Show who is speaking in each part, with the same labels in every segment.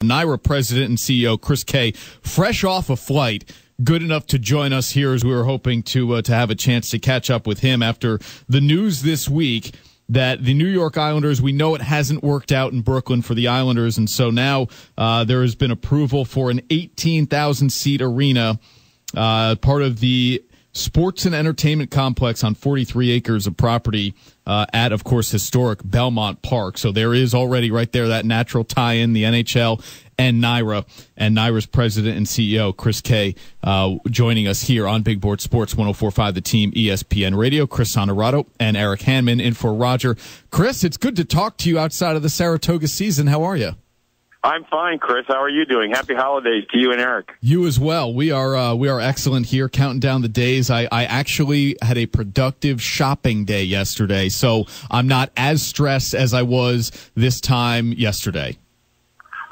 Speaker 1: NYRA President and CEO Chris Kay, fresh off a flight, good enough to join us here as we were hoping to have a chance to catch up with him after the news this week that the New York Islanders, we know it hasn't worked out in Brooklyn for the Islanders, and so now there has been approval for an 18,000-seat arena, part of the sports and entertainment complex on 43 acres of property at, of course, historic Belmont Park. So there is already right there that natural tie-in, the NHL and NYRA, and NYRA's president and CEO, Chris Kay, joining us here on Big Board Sports 104.5 The Team, ESPN Radio. Chris Honorato and Eric Hanman in for Roger. Chris, it's good to talk to you outside of the Saratoga season. How are you?
Speaker 2: I'm fine, Chris. How are you doing? Happy holidays to you and Eric.
Speaker 1: You as well. We are excellent here, counting down the days. I actually had a productive shopping day yesterday, so I'm not as stressed as I was this time yesterday.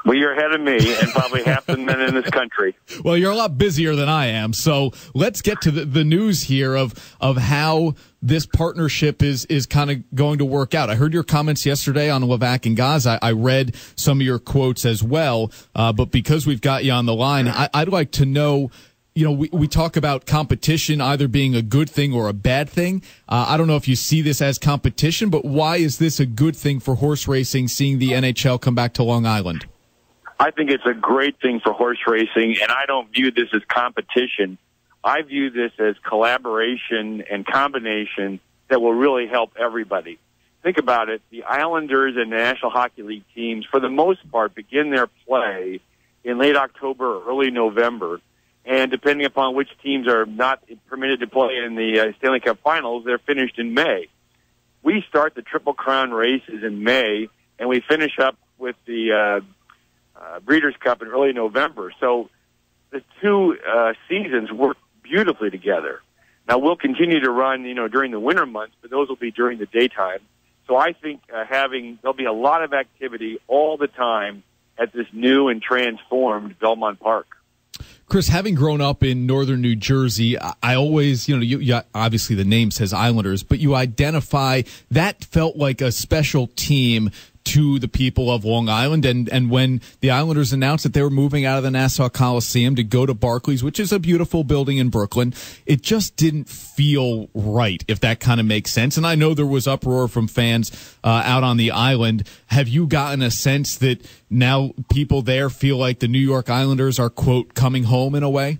Speaker 2: Well, you're ahead of me and probably half the men in this country.
Speaker 1: Well, you're a lot busier than I am. So let's get to the news here of how this partnership is kind of going to work out. I heard your comments yesterday on Levac and Gaza. I read some of your quotes as well. But because we've got you on the line, I'd like to know, you know, we talk about competition either being a good thing or a bad thing. I don't know if you see this as competition, but why is this a good thing for horse racing, seeing the NHL come back to Long Island?
Speaker 2: I think it's a great thing for horse racing, and I don't view this as competition. I view this as collaboration and combination that will really help everybody. Think about it. The Islanders and National Hockey League teams, for the most part, begin their play in late October or early November. And depending upon which teams are not permitted to play in the Stanley Cup Finals, they're finished in May. We start the Triple Crown races in May, and we finish up with the Breeders' Cup in early November. So the two seasons work beautifully together. Now, we'll continue to run, during the winter months, but those will be during the daytime. So I think there'll be a lot of activity all the time at this new and transformed Belmont Park.
Speaker 1: Chris, having grown up in northern New Jersey, I always, you obviously the name says Islanders, but you identify that felt like a special team to the people of Long Island. And when the Islanders announced that they were moving out of the Nassau Coliseum to go to Barclays, which is a beautiful building in Brooklyn, it just didn't feel right, if that kind of makes sense. And I know there was uproar from fans out on the island. Have you gotten a sense that now people there feel like the New York Islanders are, quote, coming home in a way?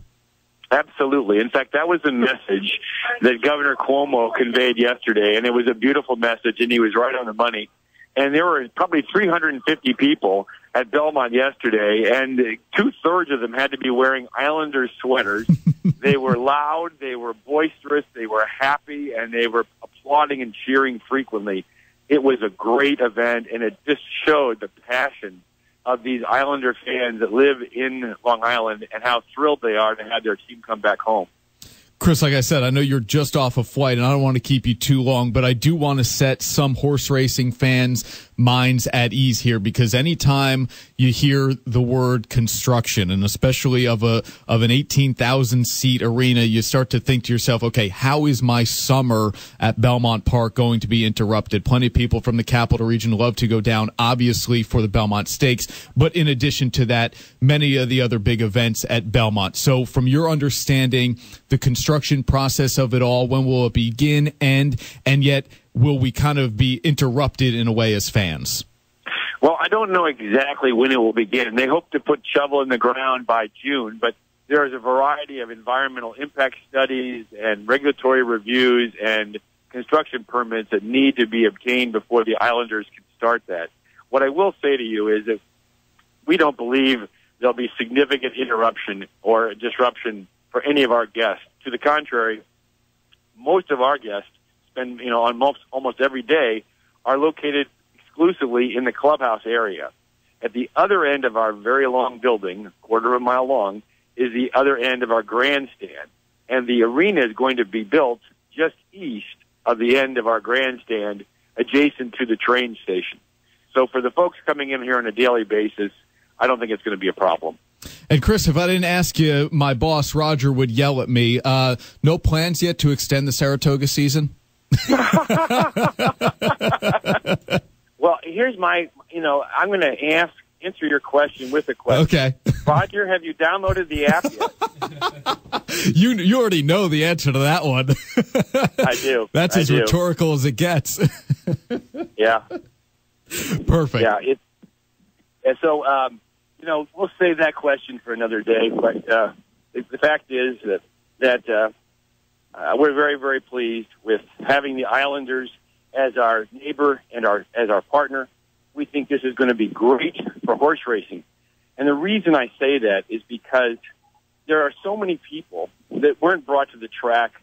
Speaker 2: Absolutely. In fact, that was the message that Governor Cuomo conveyed yesterday, and it was a beautiful message, and he was right on the money. And there were probably 350 people at Belmont yesterday, and 2/3 of them had to be wearing Islanders sweaters. They were loud, they were boisterous, they were happy, and they were applauding and cheering frequently. It was a great event, and it just showed the passion of these Islander fans that live in Long Island and how thrilled they are to have their team come back home.
Speaker 1: Chris, like I said, I know you're just off a flight, and I don't want to keep you too long, but I do want to set some horse racing fans' minds at ease here, because anytime you hear the word construction, and especially of an 18,000-seat arena, you start to think to yourself, okay, how is my summer at Belmont Park going to be interrupted? Plenty of people from the Capital Region love to go down, obviously, for the Belmont Stakes, but in addition to that, many of the other big events at Belmont. So from your understanding, the construction process of it all, when will it begin, and yet will we kind of be interrupted in a way as fans?
Speaker 2: Well, I don't know exactly when it will begin. They hope to put shovel in the ground by June, but there is a variety of environmental impact studies and regulatory reviews and construction permits that need to be obtained before the Islanders can start that. What I will say to you is that we don't believe there'll be significant interruption or disruption for any of our guests. To the contrary, most of our guests spend, on almost every day, are located exclusively in the clubhouse area. At the other end of our very long building, a quarter of a mile long, is the other end of our grandstand. And the arena is going to be built just east of the end of our grandstand, adjacent to the train station. So for the folks coming in here on a daily basis, I don't think it's going to be a problem.
Speaker 1: And Chris, if I didn't ask you, my boss, Roger, would yell at me. No plans yet to extend the Saratoga season?
Speaker 2: Well, here's I'm going to ask answer your question with a question.
Speaker 1: Okay.
Speaker 2: Roger, have you downloaded the app yet?
Speaker 1: You already know the answer to that one.
Speaker 2: I do.
Speaker 1: That's as rhetorical as it gets.
Speaker 2: Yeah.
Speaker 1: Perfect.
Speaker 2: Yeah. And so, we'll save that question for another day. But the fact is that we're very, very pleased with having the Islanders as our neighbor and as our partner. We think this is going to be great for horse racing. And the reason I say that is because there are so many people that weren't brought to the track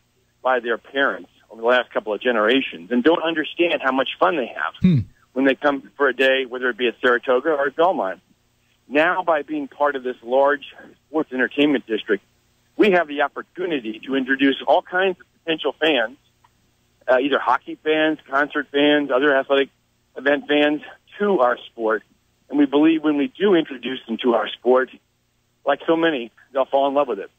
Speaker 2: by their parents over the last couple of generations and don't understand how much fun they have when they come for a day, whether it be at Saratoga or at Belmont. Now, by being part of this large sports entertainment district, we have the opportunity to introduce all kinds of potential fans, either hockey fans, concert fans, other athletic event fans, to our sport. And we believe when we do introduce them to our sport, like so many, they'll fall in love with it.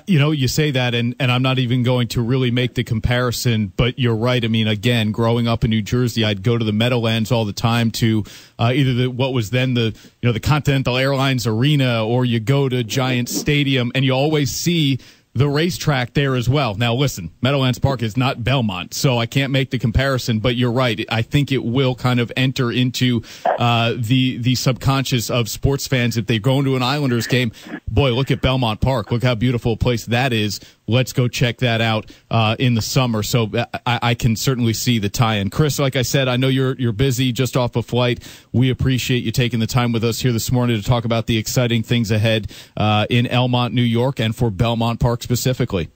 Speaker 1: You say that, and I'm not even going to really make the comparison, but you're right. I mean, again, growing up in New Jersey, I'd go to the Meadowlands all the time to either what was then the Continental Airlines Arena, or you go to Giant Stadium, and you always see the racetrack there as well. Now, listen, Meadowlands Park is not Belmont, so I can't make the comparison, but you're right. I think it will kind of enter into the subconscious of sports fans if they go into an Islanders game. Boy, look at Belmont Park. Look how beautiful a place that is. Let's go check that out in the summer. So I can certainly see the tie-in. Chris, like I said, I know you're busy, just off a flight. We appreciate you taking the time with us here this morning to talk about the exciting things ahead in Elmont, New York, and for Belmont Park specifically.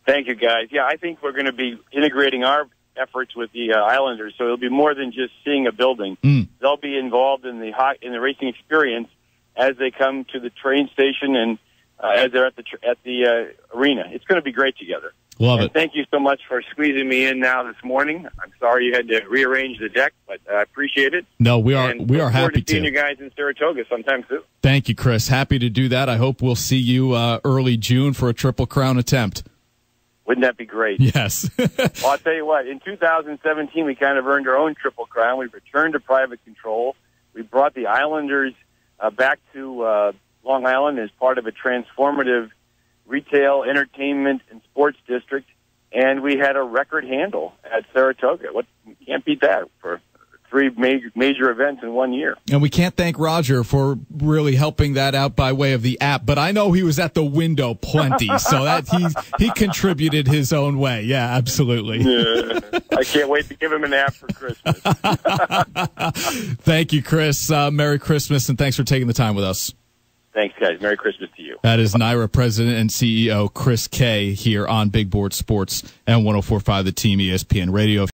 Speaker 2: Thank you, guys. Yeah, I think we're going to be integrating our efforts with the Islanders, so it'll be more than just seeing a building. They'll be involved in the racing experience as they come to the train station and as they're at the arena. It's going to be great together.
Speaker 1: Love it.
Speaker 2: Thank you so much for squeezing me in now this morning. I'm sorry you had to rearrange the deck, but I appreciate it.
Speaker 1: No, we are happy
Speaker 2: to. Seeing you guys in Saratoga sometime soon.
Speaker 1: Thank you, Chris. Happy to do that. I hope we'll see you early June for a Triple Crown attempt.
Speaker 2: Wouldn't that be great?
Speaker 1: Yes.
Speaker 2: Well, I'll tell you what. In 2017, we kind of earned our own Triple Crown. We returned to private control. We brought the Islanders back to Long Island as part of a transformative retail, entertainment, and sports district, and we had a record handle at Saratoga. You can't beat that for 3 major events in 1 year.
Speaker 1: And we can't thank Roger for really helping that out by way of the app, but I know he was at the window plenty, so that he contributed his own way. Yeah, absolutely.
Speaker 2: Yeah. I can't wait to give him an app for Christmas.
Speaker 1: Thank you, Chris. Merry Christmas, and thanks for taking the time with us.
Speaker 2: Thanks, guys. Merry Christmas to you.
Speaker 1: That is NYRA President and CEO Chris Kay here on Big Board Sports and 104.5 The Team ESPN Radio.